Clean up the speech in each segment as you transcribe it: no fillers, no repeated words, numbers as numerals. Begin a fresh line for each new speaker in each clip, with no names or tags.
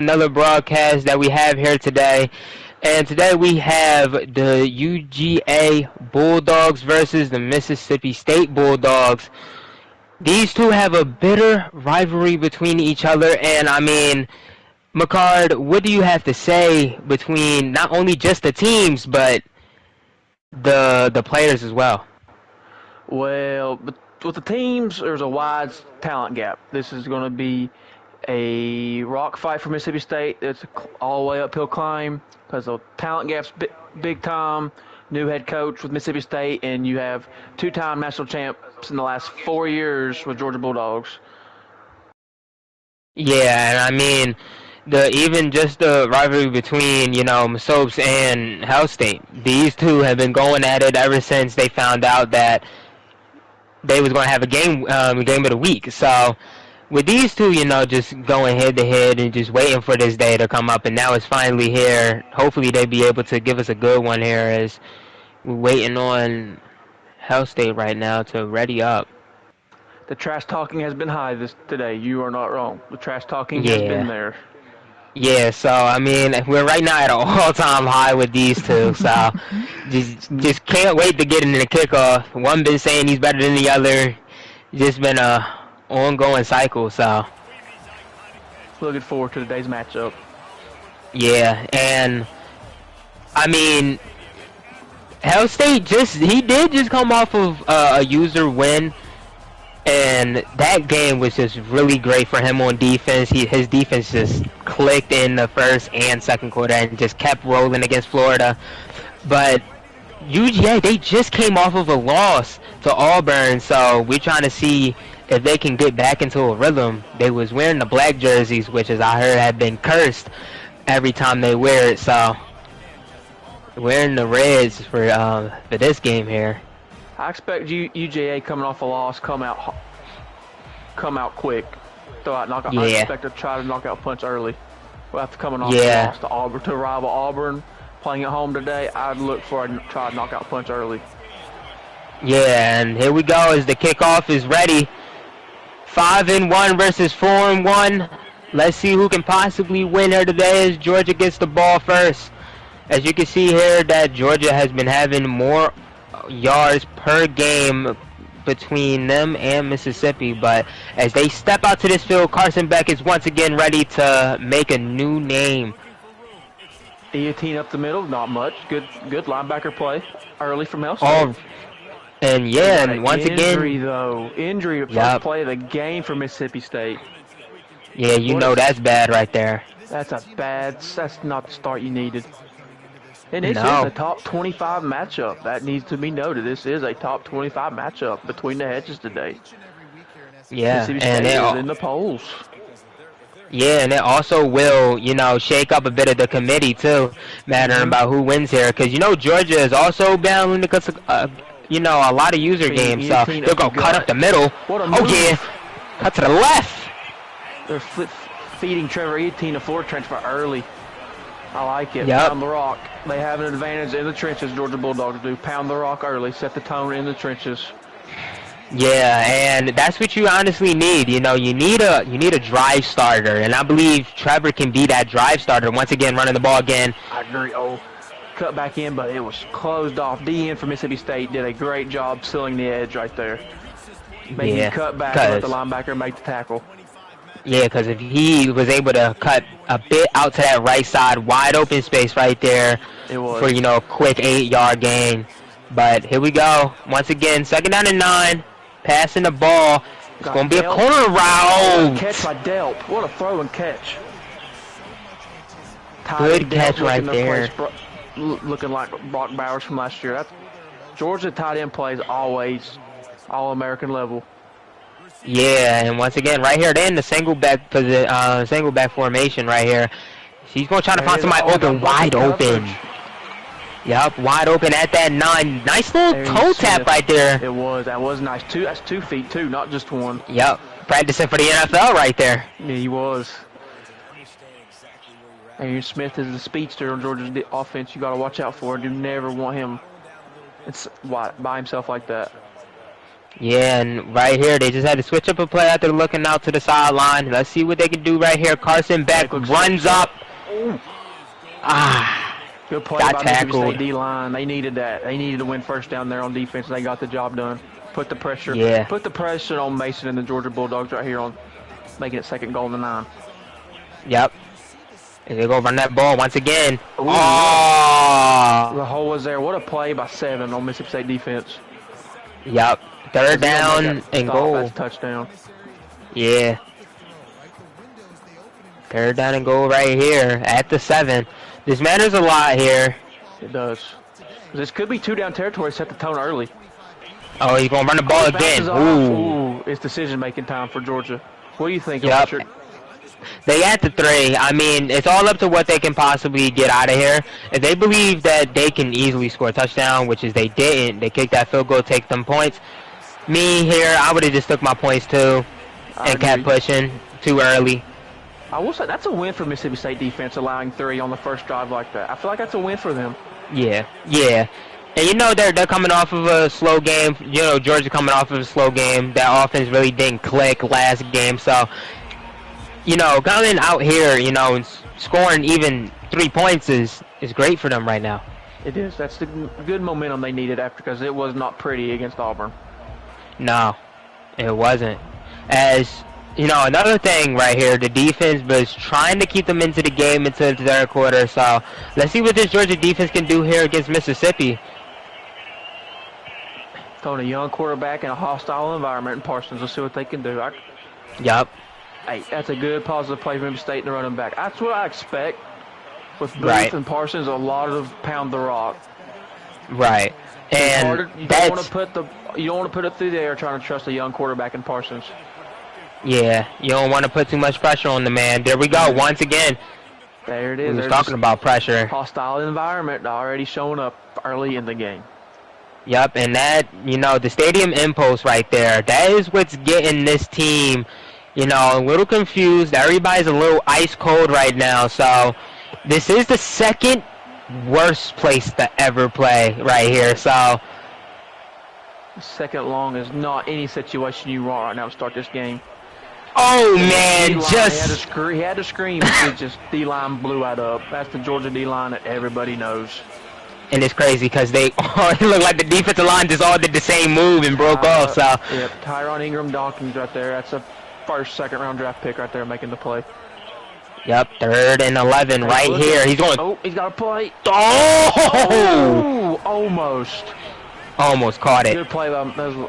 another broadcast that we have here today. And today we have the UGA Bulldogs versus the Mississippi State Bulldogs. These two have a bitter rivalry between each other, and I mean, McCard, what do you have to say between not only just the teams, but the players as well?
Well, but with the teams, there's a wide talent gap. This is going to be a rock fight for Mississippi State. It's all the way uphill climb because the talent gap's big time. New head coach with Mississippi State, and you have two-time national champs in the last 4 years with Georgia Bulldogs.
Yeah, and I mean, the even just the rivalry between Masopes and Hell State. These two have been going at it ever since they found out that they was going to have a game of the week. So with these two, just going head to head and just waiting for this day to come up, and now it's finally here. Hopefully they be able to give us a good one here as we're waiting on Hell State right now to ready up.
The trash talking has been high today. You are not wrong. The trash talking has been
Yeah.
there.
Yeah, so I mean, we're right now at an all-time high with these two. So just can't wait to get into the kickoff. One been saying he's better than the other. Just been a ongoing cycle. So
Looking forward to today's matchup.
yeah, and I mean, Hell State he did just come off of a user win. And that game was just really great for him on defense. His defense just clicked in the first and second quarter and just kept rolling against Florida. But UGA, they just came off of a loss to Auburn, so we're trying to see if they can get back into a rhythm. They was wearing the black jerseys, which, as I heard, have been cursed every time they wear it. So wearing the reds for this game here.
I expect UGA coming off a loss come out quick. Knockout.
Yeah.
I expect to try to knockout punch early. We'll have to coming off a loss to Auburn, to rival Auburn, playing at home today. I'd look for a try to knockout punch early.
Yeah, and here we go as the kickoff is ready. 5-1 versus 4-1. Let's see who can possibly win here today as Georgia gets the ball first. As you can see here, that Georgia has been having more yards per game between them and Mississippi, but as they step out to this field, Carson Beck is once again ready to make a new name.
18 up the middle, not much. Good linebacker play early from Hell State.
Oh, and yeah, and once
injury,
again,
though. Injury first play of the game for Mississippi State.
Yeah, that's bad right there.
That's not the start you needed. And this is a top 25 matchup. That needs to be noted. This is a top 25 matchup between the hedges today.
Yeah,
Mississippi State is in the polls.
Yeah, and it also will, shake up a bit of the committee too, mattering about who wins here. Because Georgia is also battling because of, a lot of user games. So they'll go cut up the middle. Oh yeah, cut to the left.
They're feeding Trevor 18 a floor transfer early. I like it.
Yep.
Pound the rock. They have an advantage in the trenches, Georgia Bulldogs do. Pound the rock early, set the tone in the trenches.
Yeah, and that's what you honestly need. You need a drive starter, and I believe Trevor can be that drive starter. Once again, running the ball again.
I agree. Cut back in, but it was closed off. DN for Mississippi State did a great job sealing the edge right there. Making cut back and let the linebacker make the tackle.
Yeah, because if he was able to cut a bit out to that right side, wide open space right there for, a quick 8-yard gain. But here we go. Once again, 2nd down and 9, passing the ball. It's going to be a corner route.
Catch by Delp. What a throw and catch.
Good catch right there.
Looking like Brock Bowers from last year. Georgia tight end plays always all-American level.
Yeah, and once again, right here, they're in the single back formation right here. She's going to try to find somebody wide open. Yep, wide open at that 9. Nice little toe tap right there.
It was. That was nice. That's 2 feet, too, not just 1.
Yep, practicing for the NFL right there.
Yeah, he was. Aaron Smith is the speedster on Georgia's offense. You got to watch out for. You never want him by himself like that.
Yeah, and right here, they just had to switch up a play after looking out to the sideline. Let's see what they can do right here. Carson Beck runs up. Ah,
Good play
got
by Mississippi
tackled.
State D-line. They needed that. They needed to win first down there on defense, and they got the job done. Put the pressure.
Yeah.
Put the pressure on Mason and the Georgia Bulldogs right here on making it second goal and 9.
Yep. And they go run that ball once again.
Ooh,
Oh.
the hole was there. What a play by 7 on Mississippi State defense.
Yep. Third down and goal.
That's a touchdown.
Yeah. Third down and goal right here at the 7. This matters a lot here.
It does. This could be 2-down territory. Set the tone early.
Oh, he's going to run the ball again.
Ooh. It's decision-making time for Georgia. What do you think, Richard?
They at the 3. I mean, it's all up to what they can possibly get out of here. If they believe that they can easily score a touchdown, which is they didn't, they kicked that field goal, take them points. Me here, I would have just took my points too and kept pushing too early.
I will say that's a win for Mississippi State defense, allowing 3 on the first drive like that. I feel like that's a win for them.
Yeah. And you know they're coming off of a slow game. You know, Georgia coming off of a slow game. That offense really didn't click last game. So, you know, coming out here, you know, and scoring even 3 points is great for them right now.
It is. That's the good momentum they needed after, because it was not pretty against Auburn.
No, it wasn't. As, you know, another thing right here, the defense was trying to keep them into the game into the third quarter. So let's see what this Georgia defense can do here against Mississippi.
Throwing a young quarterback in a hostile environment in Parsons. Let's see what they can do.
Yup.
Hey, that's a good positive play from Mississippi State and the running back. That's what I expect with Booth and Parsons. A lot of pound the rock.
Right. And
you don't want to put it through there trying to trust a young quarterback in Parsons.
Yeah, you don't want to put too much pressure on the man. There we go, once again.
There it is.
We was talking about pressure.
Hostile environment already showing up early in the game.
Yep, and that, you know, the stadium impulse right there, that is what's getting this team, you know, a little confused. Everybody's a little ice cold right now. So this is the second worst place to ever play right here. So
second long is not any situation you want right now to start this game.
Oh man,
just he had to scream. Just D-line blew that up. That's the Georgia D-line that everybody knows.
And it's crazy because they it looked like the defensive line just all did the same move and broke off. So
yep, Tyron Ingram Dawkins right there. That's a second round draft pick right there making the play.
Yep, 3rd and 11 right here. He's going.
Oh, he's got a play.
Oh!
Almost.
Almost caught it.
Good play by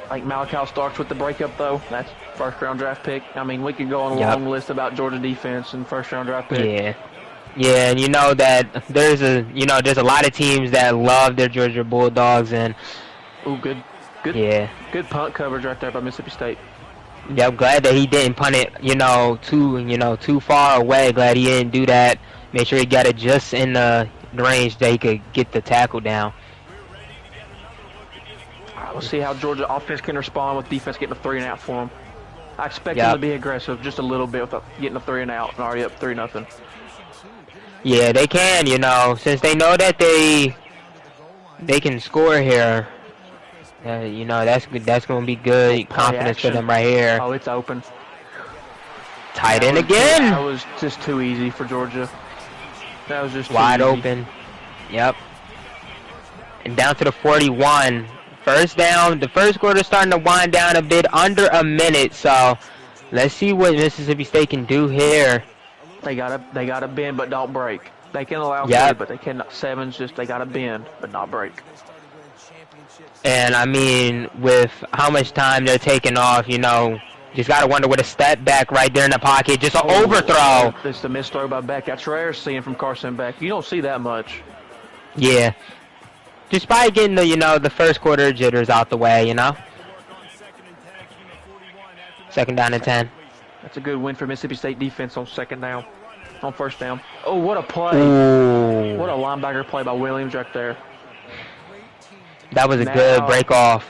like Malachi Starks with the breakup though. That's first round draft pick. I mean, we could go on a long list about Georgia defense and first round draft pick.
Yeah, and you know that there's a lot of teams that love their Georgia Bulldogs and.
Ooh, good. Good punt coverage right there by Mississippi State.
Yeah, I'm glad that he didn't punt it, too far away. Glad he didn't do that. Make sure he got it just in the range that he could get the tackle down.
We'll see how Georgia offense can respond with defense getting a 3 and out for them. I expect them to be aggressive just a little bit with getting a 3 and out and already up 3-0.
Yeah, they can, since they know that they can score here. That's going to be good confidence for them right here.
Oh, it's open.
Tight end again.
That was just too easy for Georgia. That was just
wide open. Yep. And down to the 41. First down. The first quarter starting to wind down a bit, under a minute. So let's see what Mississippi State can do here.
They gotta bend but don't break. They can allow 3, but they cannot. 7's just they gotta bend but not break.
And I mean, with how much time they're taking off, just gotta wonder what a step back right there in the pocket, just an overthrow.
It's the missed throw by Beck. That's rare seeing from Carson Beck. You don't see that much.
Yeah. Just by getting the first quarter jitters out the way, Second down and 10.
That's a good win for Mississippi State defense on first down. Oh, what a play.
Ooh.
What a linebacker play by Williams right there.
That was a good break off.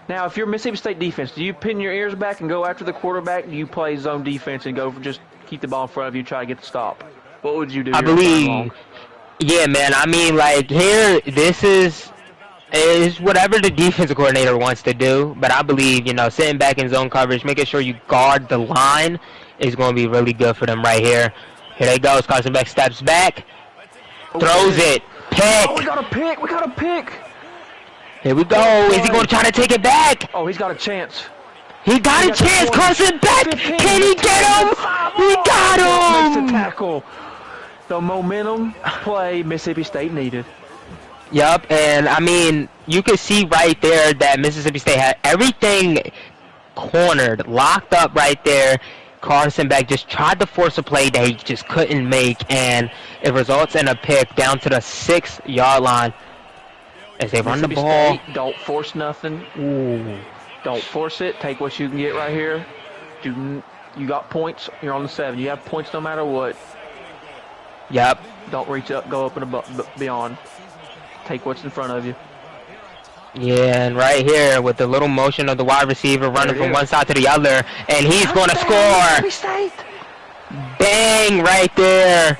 Now, if you're Mississippi State defense, do you pin your ears back and go after the quarterback? Do you play zone defense and go for just keep the ball in front of you, try to get the stop? What would you do?
I believe, yeah, man. I mean, like here, this is It's whatever the defensive coordinator wants to do, but I believe, you know, sitting back in zone coverage, making sure you guard the line is going to be really good for them right here. Here they go. Carson Beck steps back, throws it, pick.
Oh, we got a pick. We got a pick.
Here we go. Is he going to try to take it back?
Oh, he's got a chance.
He got a chance. Carson Beck.
15,
Can he get him? He got
Makes
him.
the tackle. The momentum play Mississippi State needed.
Yup, and I mean, you can see right there that Mississippi State had everything cornered, locked up right there. Carson Beck just tried to force a play that he just couldn't make, and it results in a pick down to the 6-yard line as they run the ball.
State, don't force nothing.
Ooh.
Don't force it. Take what you can get right here. You got points. You're on the 7. You have points no matter what.
Yep.
Don't reach up, go up and above, beyond. Take what's in front of you.
Yeah, and right here with the little motion of the wide receiver running from one side to the other, and he's going to score. Bang, right there.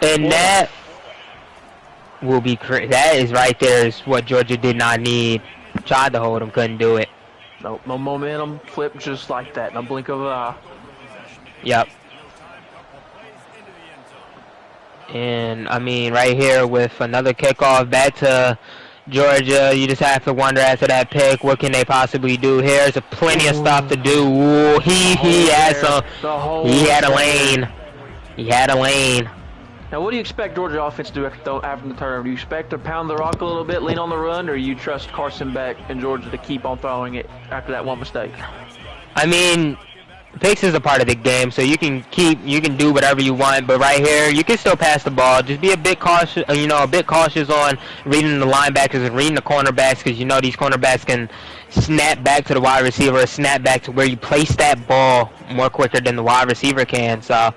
And that will be that is right there is what Georgia did not need. Tried to hold him, couldn't do it.
No momentum, flip just like that. No blink of an eye.
Yep. And I mean, right here with another kickoff back to Georgia, you just have to wonder after that pick, what can they possibly do here? There's plenty of stuff to do. Ooh, he had some. He had a lane. He had a lane.
Now, what do you expect Georgia offense to do after the turnover? Do you expect to pound the rock a little bit, lean on the run, or you trust Carson Beck and Georgia to keep on throwing it after that one mistake?
I mean, picks is a part of the game, so you can do whatever you want. But right here, you can still pass the ball. Just be a bit cautious, a bit cautious on reading the linebackers and reading the cornerbacks, because you know these cornerbacks can snap back to the wide receiver, or snap back to where you place that ball more quicker than the wide receiver can. So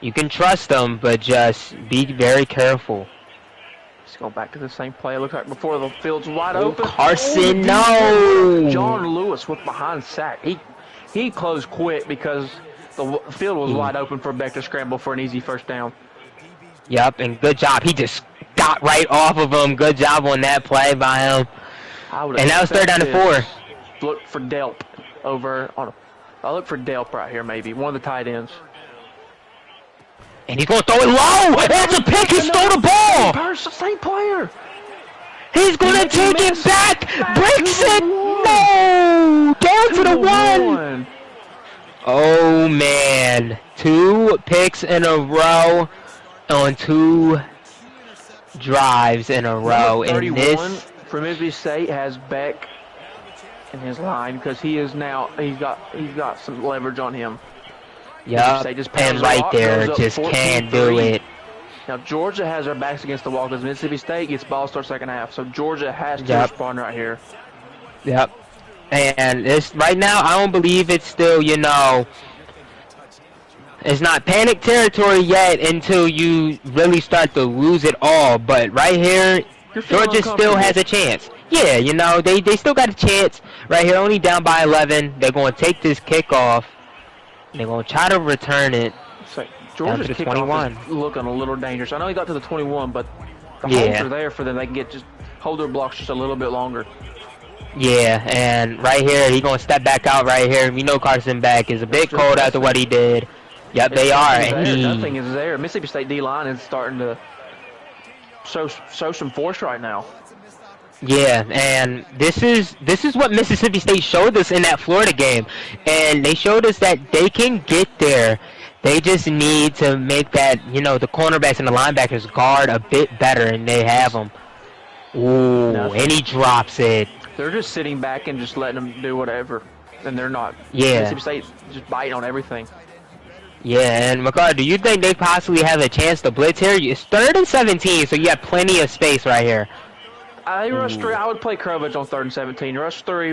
you can trust them, but just be very careful.
Let's go back to the same play. It looks like before the field's wide open.
Carson, no!
John Lewis with behind sack. He closed quick because the field was wide open for Beck to scramble for an easy first down.
Yep, and good job. He just got right off of him. Good job on that play by him. And now it's 3rd down and 4.
Look for Delp over on. I'll look for Delp right here, maybe one of the tight ends.
And he's going to throw it low. That's a pick. He stole the ball.
Same player.
He's going to take it back. Breaks it. No. Down to the 1. Oh, man. 2 picks in a row on 2 drives in a row.
And
this
for Mississippi State has Beck in his line because he's got some leverage on him.
Yep, and right there, just can't do it.
Now, Georgia has their backs against the wall because Mississippi State gets ball start second half. So, Georgia has to respond right here.
Yep. And it's right now, I don't believe it's still, it's not panic territory yet until you really start to lose it all. But right here, Georgia still has a chance. Yeah, they still got a chance. Right here, only down by 11. They're going to take this kickoff. They're going to try to return it.
So Georgia's
down to the 21.
Is looking a little dangerous. I know he got to the 21, but the holds are there for them. They can hold their blocks just a little bit longer.
Yeah, and right here, he's going to step back out right here. We know Carson Beck is a bit cold after what he did. Yep, they are.
Nothing is there. Mississippi State D-line is starting to show some force right now.
Yeah, and this is what Mississippi State showed us in that Florida game, and they showed us that they can get there. They just need to make that, the cornerbacks and the linebackers guard a bit better, and they have them. Ooh, and he drops it.
They're just sitting back and just letting them do whatever, and they're not.
Yeah.
Mississippi State just biting on everything.
Yeah, and McCall, do you think they possibly have a chance to blitz here? It's 3rd and 17, so you have plenty of space right here.
They rush 3. I would play coverage on 3rd and 17. Rush 3.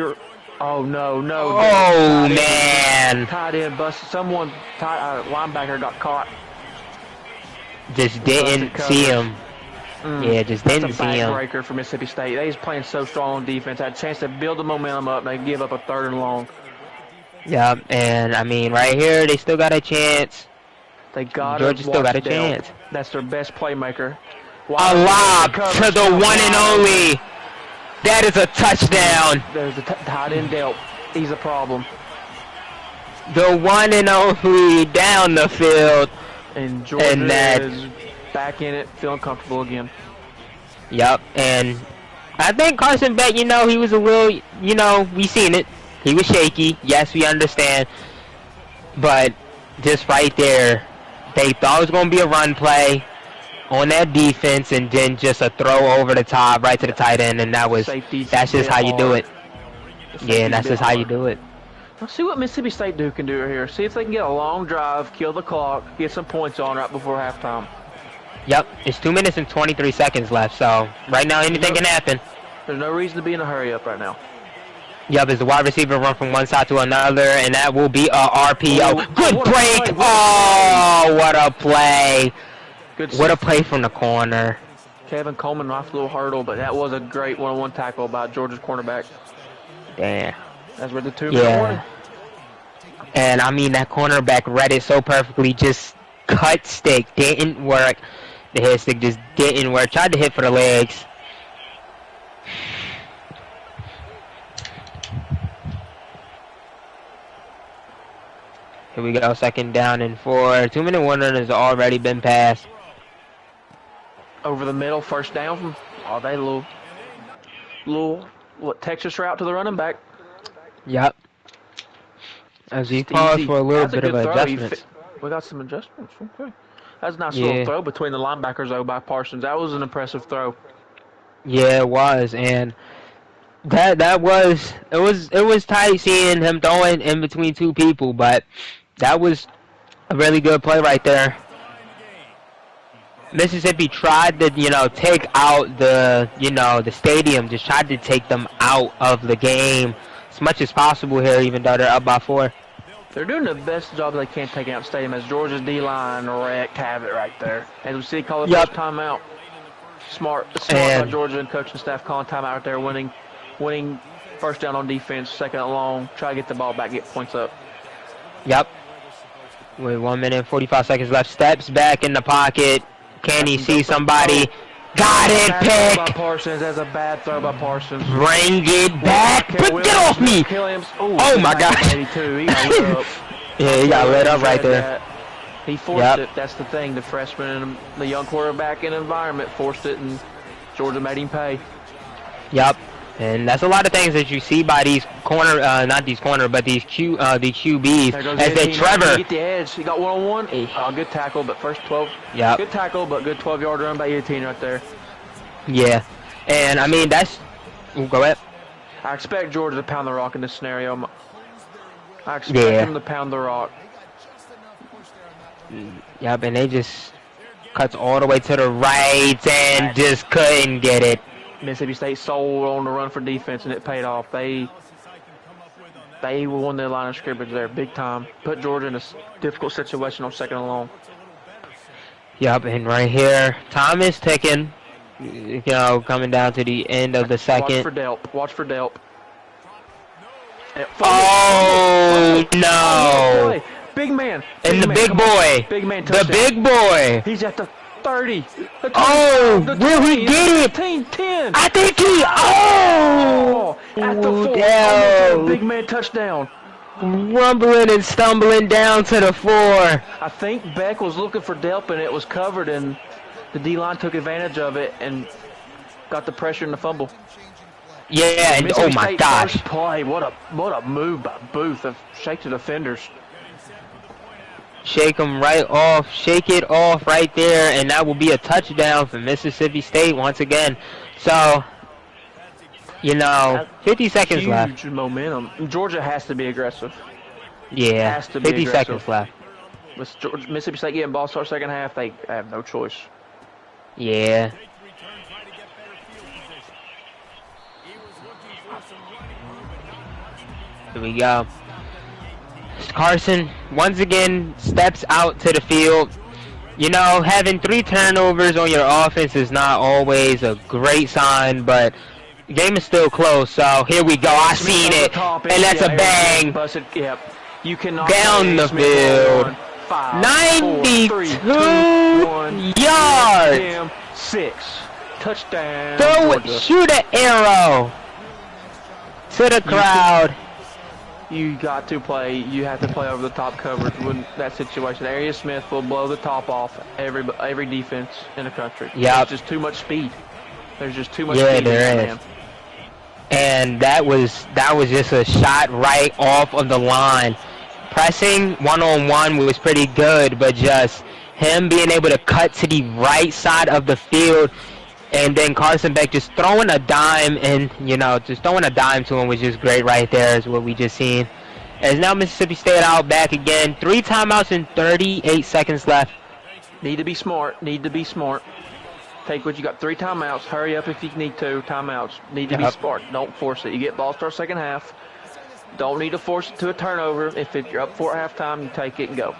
Oh, no.
Oh, man.
Tight end busted. Linebacker got caught.
Just didn't see him. Yeah, just didn't see him.
That's a backbreaker for Mississippi State. They was playing so strong on defense. Had a chance to build the momentum up. They give up a 3rd and long.
Yeah, and, I mean, right here, they still got a chance.
They got
Georgia still got a chance.
That's their best playmaker.
A lob to the one and only. That is a touchdown.
There's the tight end Delp. He's a problem.
The one and only down the field.
And Georgia is back in it, feeling comfortable again.
Yep, and I think Carson Beck, you know, he was a little, you know, we seen it. He was shaky. Yes, we understand. But just right there, they thought it was going to be a run play on that defense, and then just a throw over the top right to the tight end, and that's just how you do it. Yeah, and that's just how you do it.
Let's see what Mississippi State do can do here. See if they can get a long drive, kill the clock, get some points on right before halftime.
Yep, it's 2 minutes and 23 seconds left, so right now anything can happen.
There's no reason to be in a hurry up right now.
Yep, as the wide receiver run from one side to another, and that will be a RPO. Good break! Oh, what a play! What a play from the corner.
Kevin Coleman off a little hurdle, but that was a great one-on-one tackle by Georgia's cornerback.
Damn.
That's where the 2-minute warning.
And I mean, that cornerback read it so perfectly. Just cut stick didn't work. The head stick just didn't work. Tried to hit for the legs. Here we go, 2nd down and 4. 2-minute warning has already been passed.
Over the middle, 1st down from they little Texas route to the running back.
Yep. As he paused for a little bit of adjustments.
We got some adjustments. Okay. That's a nice little throw between the linebackers though by Parsons. That was an impressive throw.
Yeah, it was, and that was it was tight seeing him throwing in between 2 people, but that was a really good play right there. Mississippi tried to, you know, take out the, you know, the stadium, just tried to take them out of the game as much as possible here, even though they're up by 4.
They're doing the best job they can taking out the stadium, as Georgia's D-line wrecked have it right there. As we see, call the first timeout. Smart by Georgia and coaching staff calling timeout right there, winning 1st down on defense, 2nd and long, try to get the ball back, get points up.
Yep. With 1 minute and 45 seconds left, steps back in the pocket. Can he see somebody? Got it, pick!
By Parsons. That's a bad throw by Parsons.
Bring it back! Get off me! Oh my gosh!
He got lit up.
Yeah, he got lit up right there.
He forced it. That's the thing. The freshman and the young quarterback in environment forced it, and Georgia made him pay.
Yep. And that's a lot of things that you see by these not these corner, but these QBs. As they Trevor.
He get the edge. He got one-on-one. Good tackle, but first 12.
Yeah.
Good tackle, but good 12-yard run by 18 right there.
Yeah. And I mean that's. Go ahead.
I expect Georgia to pound the rock in this scenario. I expect them to pound the rock.
Yep, and they just cuts all the way to the right and just couldn't get it.
Mississippi State sold on the run for defense, and it paid off. They won their line of scrimmage there big time. Put Georgia in a difficult situation on 2nd and long.
Yep, and right here, time is ticking. You know, coming down to the end of the 2nd.
Watch for Delp.
Oh, no.
Big man.
And the big boy.
Big man touchdown.
The big boy.
He's at the 30. The 20,
oh,
the 20,
will he get it?
15, 10.
I think he. Oh!
At the 4. Big man touchdown.
Rumbling and stumbling down to the 4.
I think Beck was looking for Delp, and it was covered, and the D-line took advantage of it and got the pressure in the fumble.
Yeah, and oh my gosh.
First play. What a move by Booth of shake the defenders.
Shake them right off, shake it off right there, and that will be a touchdown for Mississippi State once again. So, you know, 50 seconds left.
Huge momentum. Georgia has to be aggressive.
Yeah, 50 seconds left.
With Mississippi State getting ball start 2nd half, they have no choice.
Yeah. Here we go. Carson once again steps out to the field. You know, having 3 turnovers on your offense is not always a great sign, but the game is still close. So here we go. I seen it, and that's a bang.
You cannot
down the field. 92 yards.
6. Touchdown,
Throw it,
Georgia.
shoot an arrow to the crowd.
You got to play. You have to play over the top coverage when that situation. Arius Smith will blow the top off every defense in the country.
Yep.
There's just too much speed. There's just too much
Yeah,
speed.
there is.
Man.
And that was just a shot right off of the line. Pressing one-on-one was pretty good, but just him being able to cut to the right side of the field, and then Carson Beck just throwing a dime, and just throwing a dime to him was just great right there, is what we just seen. As now Mississippi State out back again. 3 timeouts and 38 seconds left.
Need to be smart. Need to be smart. Take what you got. 3 timeouts. Hurry up if you need to. Timeouts. Need to be smart. Don't force it. You get ball start second half. Don't need to force it to a turnover. If you're up 4 at halftime, you take it and go.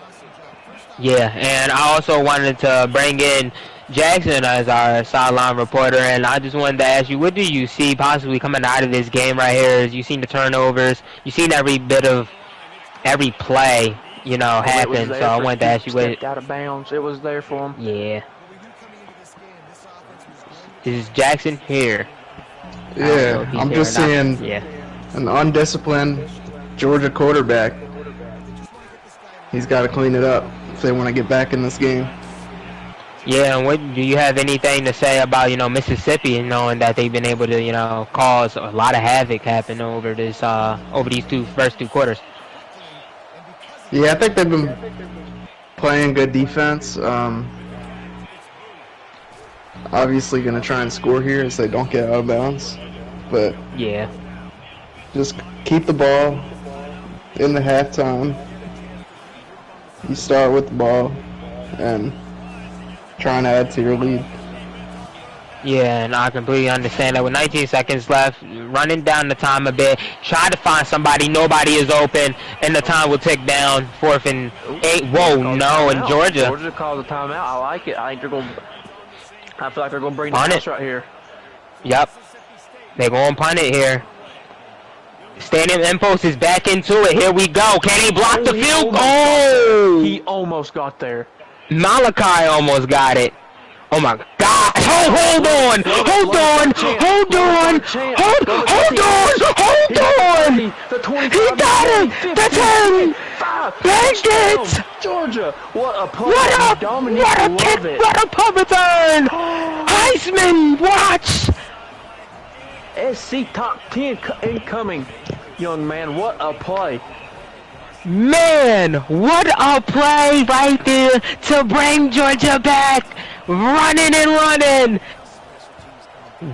Yeah, and I also wanted to bring in Jackson as our sideline reporter, and I just wanted to ask you, what do you see possibly coming out of this game right here? As you seen the turnovers, you seen every play, happen. So I wanted to ask you,
what out of bounds. It was there for him.
Yeah. Is Jackson here?
Yeah, I'm just seeing an undisciplined Georgia quarterback. He's got to clean it up if they want to get back in this game.
Yeah, and what do you have anything to say about Mississippi, and knowing that they've been able to cause a lot of havoc happen over these first two quarters?
Yeah, I think they've been playing good defense. Obviously going to try and score here as they don't get out of bounds, but
yeah,
just keep the ball in the halftime. You start with the ball and try and add to your lead.
Yeah, and I completely understand that. With 19 seconds left, running down the time a bit, try to find somebody, nobody is open, and the time will tick down. 4th and 8. Whoa, no, in Georgia.
Georgia called a timeout. I like it. I feel like they're going to bring the house right here.
Yep. They're going to punt it here. Stadium Impulse is back into it. Here we go. Can he block the field?
He almost got there.
Malachi almost got it. Oh my God! Hold on! Hold on! Hold on!
The 25.
He got him! The 10! Banked it!
Georgia! What a play!
What a kick! What a punt return! Heisman, watch!
SC top 10 incoming, young man. What a play!
Man, what a play right there to bring Georgia back. Running and running.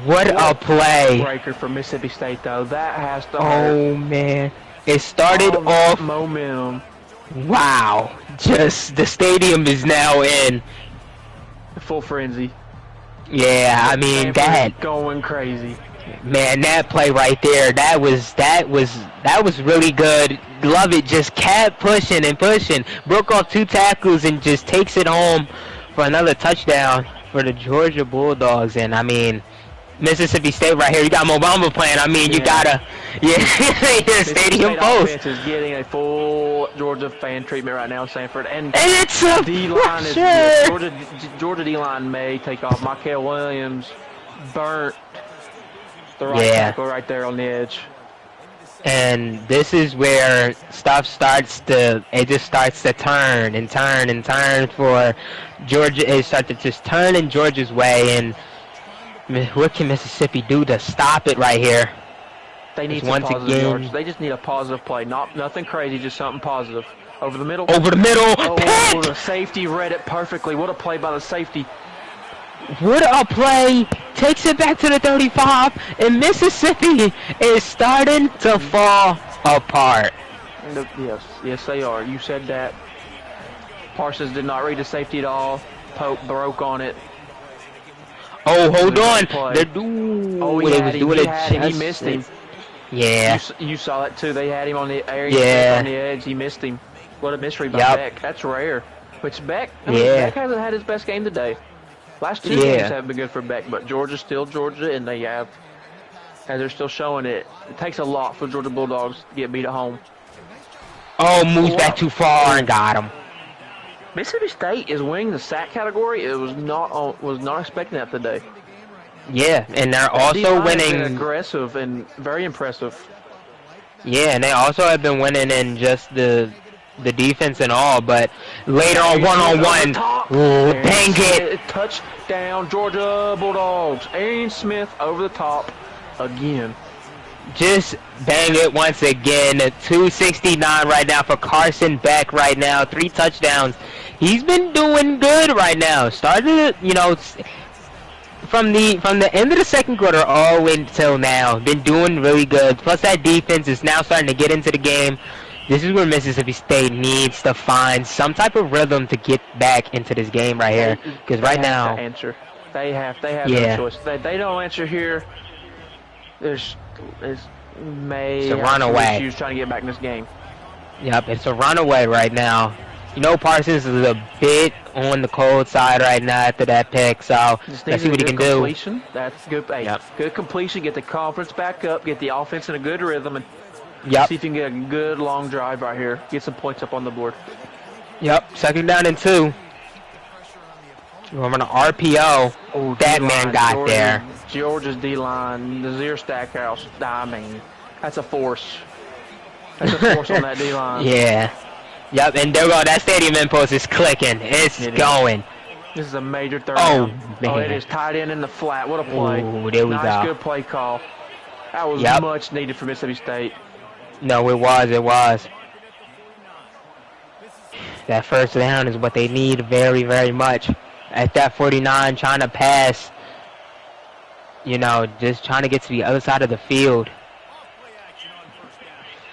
What a play.
Breaker for Mississippi State, though. That has to
hurt. Oh, man. It started off.
Momentum.
Wow. Just the stadium is now in
full frenzy.
Yeah, I mean, that.
Going crazy.
Man, that play right there, that was really good. Love it. Just kept pushing and pushing. Broke off 2 tackles and just takes it home for another touchdown for the Georgia Bulldogs. And I mean, Mississippi State right here. You got Mobamba playing. I mean, you gotta, your Stadium Post.
Offense is getting a full Georgia fan treatment right now in Sanford, and
it's a
D-line is Georgia D-line may take off. Michael Williams burnt the right tackle right there on the edge.
And this is where stuff starts to turn and turn and turn for Georgia. It starts to just turn in Georgia's way. And what can Mississippi do to stop it right here?
They need some positive yards. They just need a positive play. Nothing crazy, just something positive. Over the middle.
Over the middle.
Oh, the safety read it perfectly. What a play by the safety.
What a play. Takes it back to the 35. And Mississippi is starting to fall apart.
Yes, they are. You said that. Parsons did not read the safety at all. Pope broke on it.
Oh, hold on.
He missed him.
Yeah.
You saw it too. They had him on the area on the edge. He missed him. What a mystery by Beck. That's rare. Which Beck, Beck hasn't had his best game today. Last 2 games haven't been good for Beck, but Georgia's still Georgia, and they're still showing it. It takes a lot for Georgia Bulldogs to get beat at home.
Oh, moves back too far and got him.
Mississippi State is winning the sack category. It was not expecting that today.
Yeah, and they're
The
also
D-line has been
winning.
aggressive and very impressive.
Yeah, and they also have been winning in just the defense and all. But later on, one-on-one, dang it!
Touchdown, Georgia Bulldogs. Aaron Smith over the top again.
Just bang it once again. 269 right now for Carson Beck right now. 3 touchdowns. He's been doing good right now. Started, from the end of the second quarter all the way until now, been doing really good. Plus that defense is now starting to get into the game. This is where Mississippi State needs to find some type of rhythm to get back into this game right here. Because right now,
they have
yeah.
no choice. They don't answer here. It's
a runaway.
Issues trying to get back in this game.
Yep, it's a runaway right now. Parsons is a bit on the cold side right now after that pick, so let's see what he can do.
That's good. Hey,
yep.
Good completion. Get the confidence back up. Get the offense in a good rhythm, and
yep.
see if you can get a good long drive right here. Get some points up on the board.
Yep, 2nd down and 2. We're going to RPO.
Oh,
that man got there.
Georgia's D-line, the Nazir Stackhouse. I mean, that's a force. That's a force on that D-line.
Yeah. Yep, and there we go. That stadium impulse is clicking. It's going.
This is a major third
down.
Man. Oh, it is tied in the flat. What a play.
Ooh, there we
nice,
go.
Good play call. That was much needed for Mississippi State.
No, it was. That 1st down is what they need very, very much. At that 49, trying to pass, just trying to get to the other side of the field.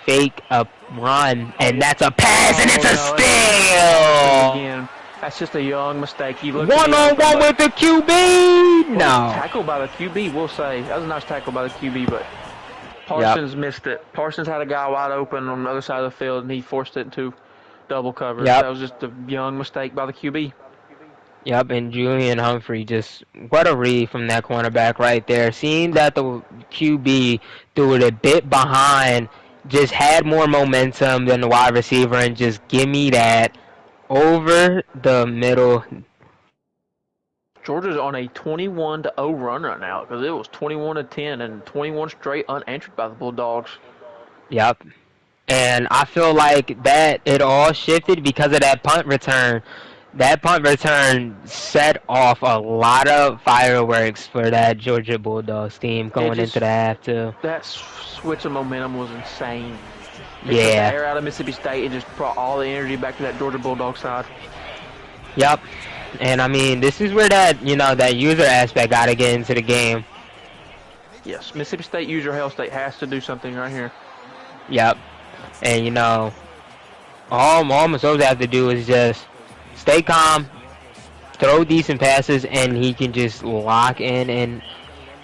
Fake a run, and that's a pass, and it's a steal!
Again, that's just a young mistake. He looked
one-on-one with the QB! No.
Tackle by the QB, we'll say. That was a nice tackle by the QB, but Parsons missed it. Parsons had a guy wide open on the other side of the field, and he forced it into double coverage. That was just a young mistake by the QB.
Yep, and Julian Humphrey, just what a read from that cornerback right there. Seeing that the QB threw it a bit behind, just had more momentum than the wide receiver, and just give me that over the middle.
Georgia's on a 21-0 run right now because it was 21-10 and 21 straight unanswered by the Bulldogs.
Yep. And I feel like that it all shifted because of that punt return. That punt return set off a lot of fireworks for that Georgia Bulldogs team going into the half, too.
That switch of momentum was insane. It took the air out of Mississippi State and just brought all the energy back to that Georgia Bulldog side.
Yep. And, I mean, this is where that, that user aspect got to get into the game.
Yes, Mississippi State user Hail State has to do something right here.
Yep. And, all Masoza have to do is just stay calm, throw decent passes, and he can just lock in and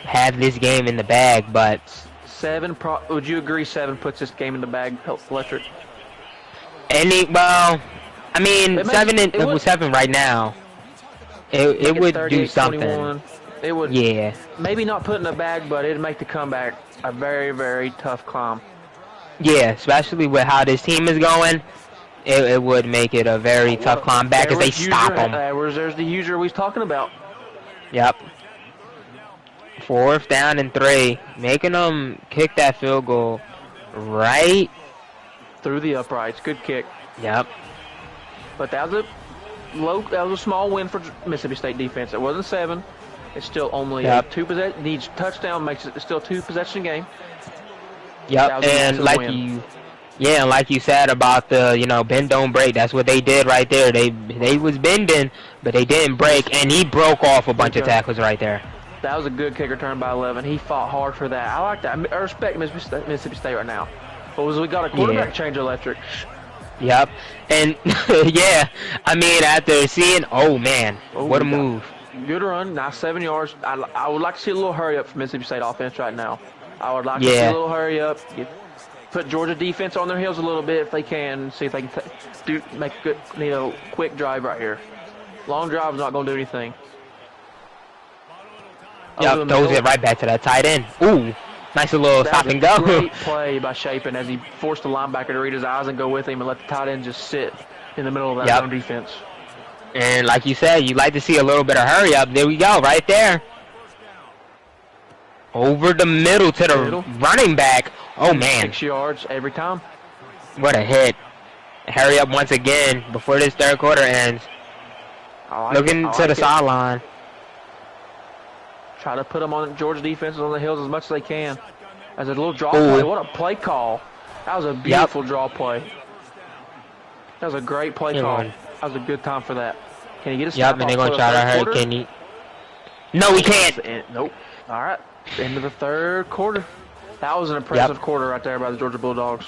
have this game in the bag. But
7, would you agree 7 puts this game in the bag, Electric?
Well, I mean, 7 right now. It would do something.
It would, maybe not put in the bag, but it'd make the comeback a very, very tough climb.
Yeah, especially with how this team is going. It would make it a very tough climb back as they stop them.
There's the user we was talking about.
Yep. 4th down and 3. Making them kick that field goal right
through the uprights. Good kick.
Yep.
But that was a small win for Mississippi State defense. It wasn't 7. It's still only a 2 possession. Needs touchdown, makes it still 2 possession game.
Yep, and like you said about the bend don't break. That's what they did right there. They was bending, but they didn't break, and he broke off a bunch of tackles right there.
That was a good kick return by 11. He fought hard for that. I like that. I respect Mississippi State right now. But we got a quarterback change, Electric.
Yep, and I mean after seeing, what a move.
Good run, nice 7 yards. I would like to see a little hurry up from Mississippi State offense right now. I would like to see a little hurry up. Put Georgia defense on their heels a little bit if they can. See if they can make a good, quick drive right here. Long drive is not going to do anything.
Yep, throws it right back to that tight end. Ooh, nice little stop and go.
Great play by Chapin as he forced the linebacker to read his eyes and go with him and let the tight end just sit in the middle of that zone defense.
And like you said, you like to see a little bit of hurry up. There we go, right there. Over the middle to the running back. Oh, man.
6 yards every time.
What a hit. Hurry up once again before this third quarter ends. Looking to the sideline.
Try to put them on Georgia defense on the hills as much as they can. As a little draw play. What a play call. That was a beautiful draw play. That was a great play call. That was a good time for that. Can he get a snap?
Yep, and they're going to try to hurt. Can he? No, he can't.
Nope. All right. End of the third quarter. That was an impressive quarter right there by the Georgia Bulldogs.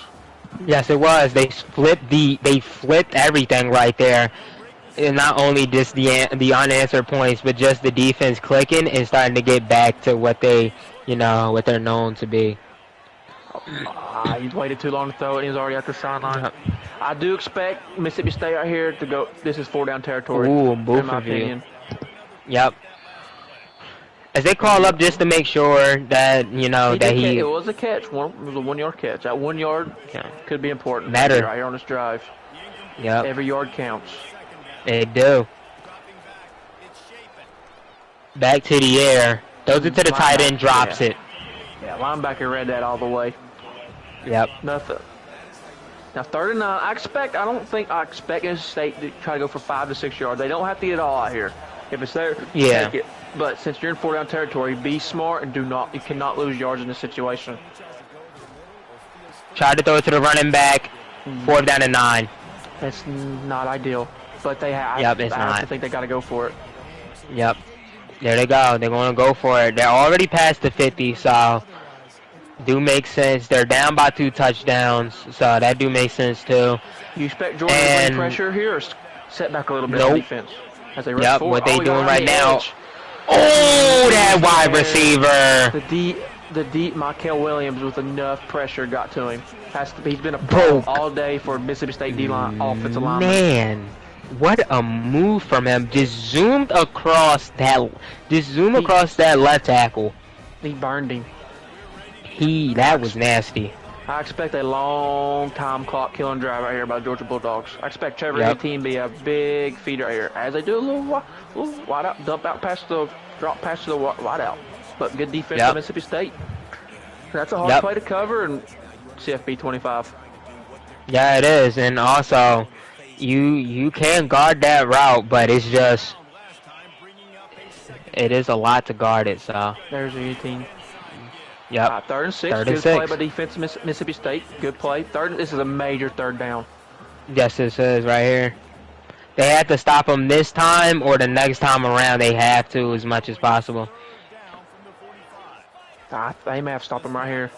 Yes, it was. They flipped everything right there. And not only just the unanswered points, but just the defense clicking and starting to get back to what they, what they're known to be.
He waited too long to throw it. He was already at the sideline. I do expect Mississippi State right here to go. This is 4-down territory.
Ooh,
in my opinion.
Yep. As they call up just to make sure that
it was a catch. It was a 1 yard catch. That 1 yard could be important. Right here on this drive.
Yep.
Every yard counts.
They do. Back to the air. Throws it to the tight end, drops it.
Yeah, linebacker read that all the way.
Yep.
Nothing. Now 3rd and 9. I expect Mississippi State to try to go for 5 to 6 yards. They don't have to get it all out here. If it's there, take it. But since you're in 4-down territory, be smart and you cannot lose yards in this situation.
Try to throw it to the running back. 4th down and 9.
It's not ideal, but they have. I think they got to go for it.
Yep. There they go. They're going to go for it. They're already past the 50, so do make sense. They're down by 2 touchdowns, so that do make sense too.
You expect Georgia to bring pressure here, or set back a little bit on defense as they rush forward?
What they doing right now? Oh, that wide receiver.
The deep Michael Williams with enough pressure got to him. He's been a pro all day for Mississippi State D-line offensive lineman.
Man, what a move from him! Just zoomed across that left tackle.
He burned him.
That was nasty.
I expect a long time clock killing drive right here by the Georgia Bulldogs. I expect Trevor and team to be a big feed right here as they do a little wide out, drop past the wide out. But good defense by Mississippi State. That's a hard play to cover, and CFB 25.
Yeah, it is, and also you can guard that route, but it is a lot to guard it. So
there's your 18.
Yep.
3rd and 6. Good play by defense Mississippi State. Good play. This is a major 3rd down.
Yes, this is right here. They have to stop them this time, or the next time around they have to as much as possible.
They may have to stop him right here.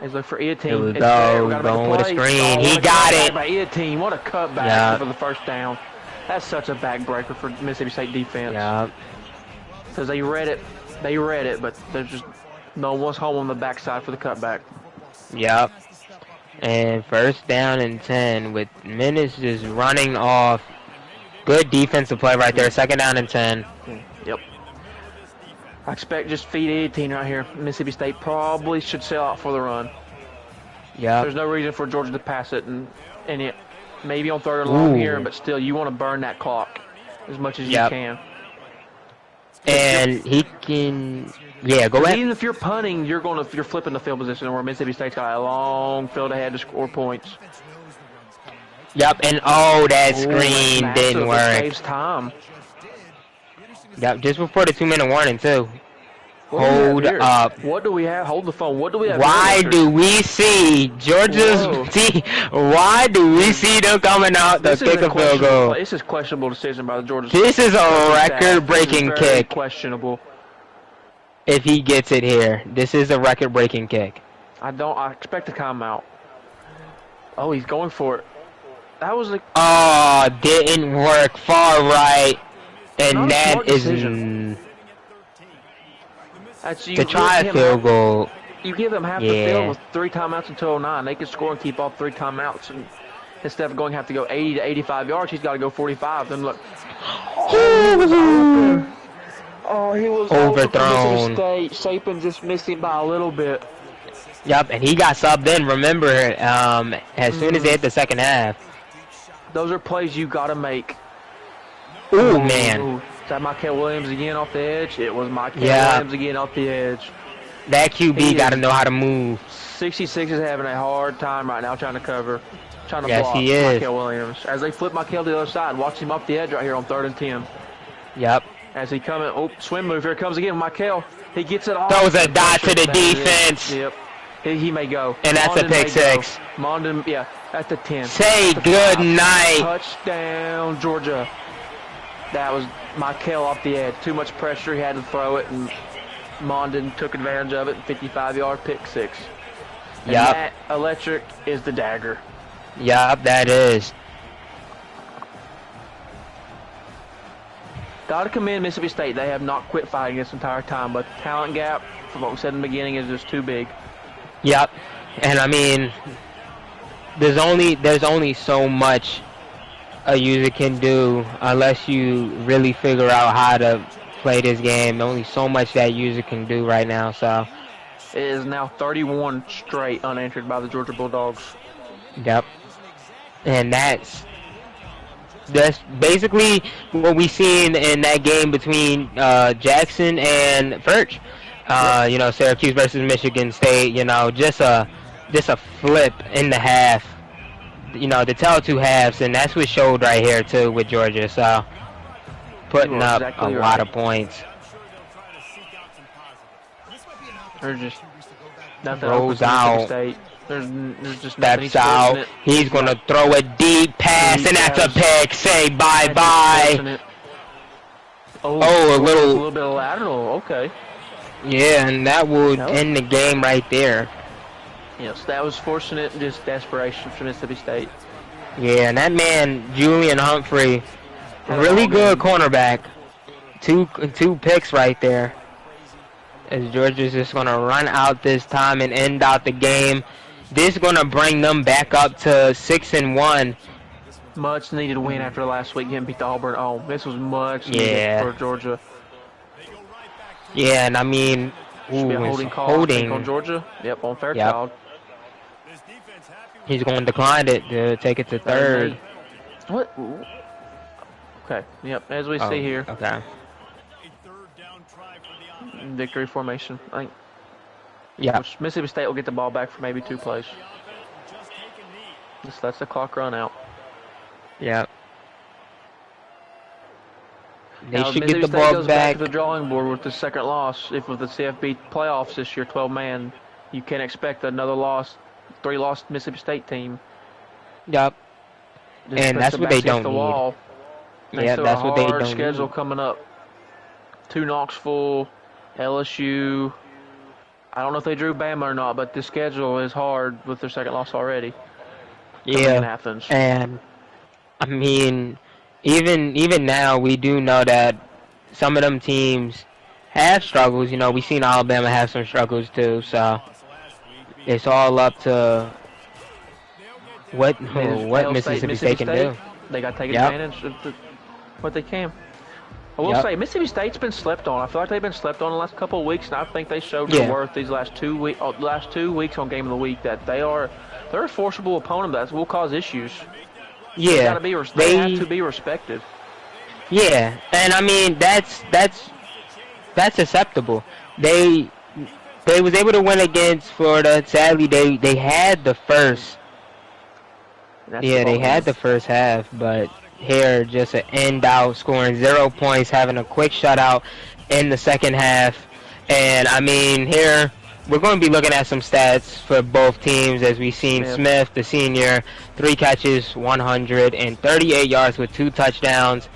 He's looking for Eateam.
Here we go. Going with a screen. He got it.
By Eateam. What a cutback for the 1st down. That's such a backbreaker for Mississippi State defense.
Yeah.
Because they read it, but there's just no one's home on the backside for the cutback.
Yep. And 1st down and 10 with minutes just running off. Good defensive play right there. 2nd down and 10.
Yep. I expect just feed 18 right here. Mississippi State probably should sell out for the run.
Yeah.
There's no reason for Georgia to pass it, and it maybe on 3rd and long here, but still you want to burn that clock as much as you can.
And he can, go ahead.
Even if you're punting, you're flipping the field position where Mississippi State's got a long field ahead to score points.
Yep, and that screen didn't work.
It saves time.
Yep, just before the 2-minute warning too. Hold up.
What do we have? Hold the phone. What do we have?
Why do we see Georgia's team? Why do we see them coming out to kick a field goal?
This is a questionable decision by the Georgia.
This is a record-breaking kick.
Questionable.
If he gets it here, this is a record-breaking kick.
I expect a timeout. Oh, he's going for it. That was a.
Oh, didn't work. Far right, and that is. To try a field goal.
You give them half the field with 3 timeouts until 09. They can score and keep all 3 timeouts. And instead of have to go 80 to 85 yards, he's got to go 45. Then look. Oh, he was
overthrown.
Shapen just missed him by a little bit.
Yep, and he got subbed in, remember, as soon as they hit the 2nd half.
Those are plays you got to make.
Ooh, man.
Ooh. Is that Michael Williams again off the edge? It was Michael
Yeah.
Williams again off the edge.
That QB got to know how to move.
66 is having a hard time right now trying to cover, trying to
Yes,
block
he is.
Michael Williams. As they flip Michael to the other side, watch him up the edge right here on 3rd and 10.
Yep.
As he coming, oh, swim move, here it comes again, Michael. He gets it off.
Throws a dot to the defense.
Yep. He may go.
And that's a pick 6.
Mondon, yeah, at the 10.
Say good night.
Touchdown, Georgia. That was Michael off the edge. Too much pressure. He had to throw it, and Mondon took advantage of it. 55-yard pick 6. And
Yep.
that electric is the dagger.
Yep, that is.
Gotta commend Mississippi State. They have not quit fighting this entire time, but the talent gap, from what we said in the beginning, is just too big.
Yep. And I mean, there's only so much a user can do unless you really figure out how to play this game. Only so much that user can do right now. So
it is now 31 straight unanswered by the Georgia Bulldogs.
Yep. And that's basically what we seen in that game between Jackson and Furch. You know, Syracuse versus Michigan State. You know, just a flip in the half. You know, the tell 2 halves, and that's what showed right here too with Georgia. So putting up
exactly
a lot of points.
There's just nothing
Rolls
open for
out.
Mississippi State. There's just nothing.
Steps out. He's going to throw a deep pass, and that's a pick. Say bye-bye.
Oh,
a little
bit of lateral. Okay.
Yeah, and that would end the game right there.
Yes, that was fortunate and just desperation for Mississippi State.
Yeah, and that man, Julian Humphrey, really good cornerback. Two picks right there. As Georgia's just going to run out this time and end out the game. This is going to bring them back up to 6-1.
Much needed win after last week getting beat to Auburn. Oh, this was much needed for Georgia.
Yeah, and I mean,
should be a holding call on Georgia. Yep, on Fairchild.
He's going to decline it to take it to 3rd.
What? Okay. Yep. As we see here.
Okay.
Victory formation.
Yeah.
Mississippi State will get the ball back for maybe 2 plays. Just lets the clock run out.
Yeah. They
now,
should get the ball
back to the drawing board with the second loss. If with the CFB playoffs this year, 12-man, you can't expect another loss, 3-loss Mississippi State team.
Yep.
Just
and that's what they don't need.
Wall.
Yeah, that's what they don't need.
Schedule coming up. 2 Knoxville, LSU. I don't know if they drew Bama or not, but the schedule is hard with their second loss already.
Yeah.
In Athens.
And I mean, even now we do know that some of them teams have struggles. You know, we've seen Alabama have some struggles too. So it's all up to what Mississippi State can do.
They got to take advantage of what they can. I will say, Mississippi State's been slept on. I feel like they've been slept on the last couple of weeks, and I think they showed their worth these last 2 weeks on Game of the Week that they're a forcible opponent that will cause issues.
Yeah,
they have to be respected.
Yeah, and I mean that's acceptable. They was able to win against Florida. Sadly, they had the first. They had the first half, but here just an end out, scoring 0 points, having a quick shutout in the second half. And I mean, here we're going to be looking at some stats for both teams as we've seen Smith, the senior, 3 catches, 138 yards with 2 touchdowns.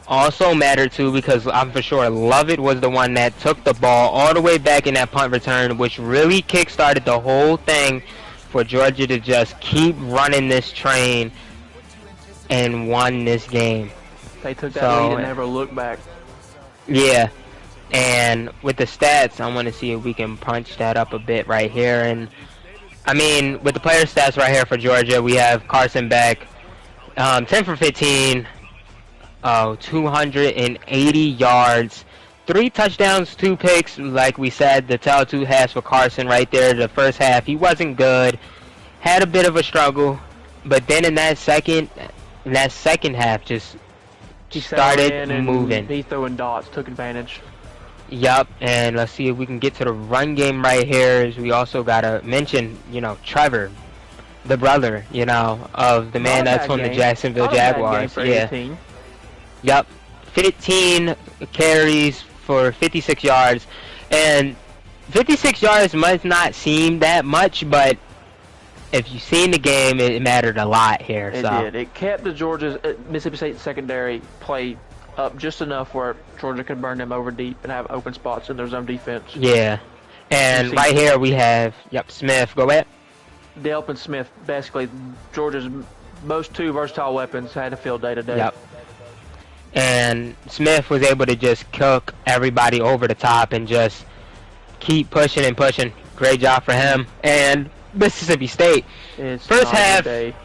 Also mattered too because I'm for sure Lovett was the one that took the ball all the way back in that punt return, which really kick-started the whole thing for Georgia to just keep running this train and won this game.
They took that lead and never looked back.
Yeah. And with the stats, I want to see if we can punch that up a bit right here. And I mean, with the player stats right here for Georgia, we have Carson Beck, 10 for 15, 280 yards, 3 touchdowns, 2 picks. Like we said, the tell 2 halves for Carson right there. The first half, he wasn't good, had a bit of a struggle, but then in that second half, just
He settled
started
in and
moving.
he throwing dots, took advantage.
Yup, and let's see if we can get to the run game right here. As we also gotta mention, Trevor, the brother, of the man that's on the Jacksonville Jaguars. Yeah.
18.
Yup. 15 carries for 56 yards, and 56 yards might not seem that much, but if you've seen the game, it mattered a lot here.
It did. It kept the Mississippi State secondary play up just enough where Georgia could burn them over deep and have open spots in their zone defense.
Yeah. And right here we have, Smith. Go ahead.
Delp and Smith, basically Georgia's most two versatile weapons, had a field day today.
Yep. And Smith was able to just cook everybody over the top and just keep pushing and pushing. Great job for him. And Mississippi State.
It's
first half,
day.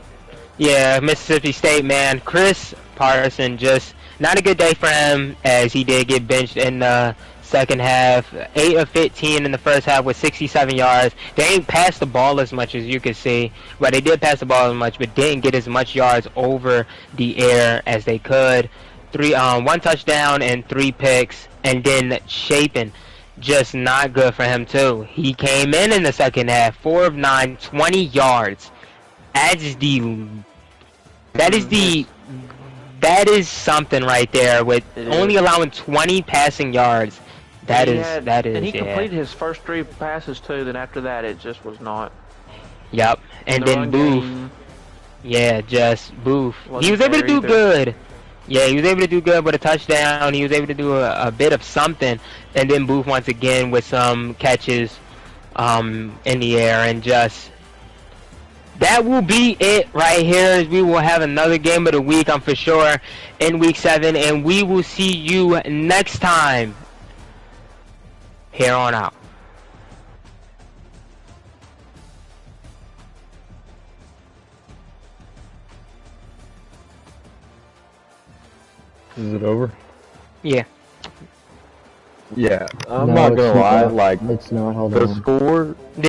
Yeah, Mississippi State, man. Chris Parson, just not a good day for him, as he did get benched in the second half. 8 of 15 in the first half with 67 yards. They ain't passed the ball as much as you can see, but they did pass the ball as much, but didn't get as much yards over the air as they could. 1 touchdown and 3 picks, and then Chapin, just not good for him too. He came in the second half, 4 of 9, 20 yards. That is something right there, with only allowing 20 passing yards. That is.
And he completed his first 3 passes too. Then after that, it just was not.
Yep. And then Booth. Yeah, just Booth. He was able to do good. Yeah, he was able to do good with a touchdown. He was able to do a bit of something. And then Booth once again with some catches in the air. And just, that will be it right here. We will have another game of the week, I'm for sure, in week 7. And we will see you next time. Here on out.
Is it over?
Yeah.
Yeah, I'm not gonna lie, like,
it's not, hold
the
on.
score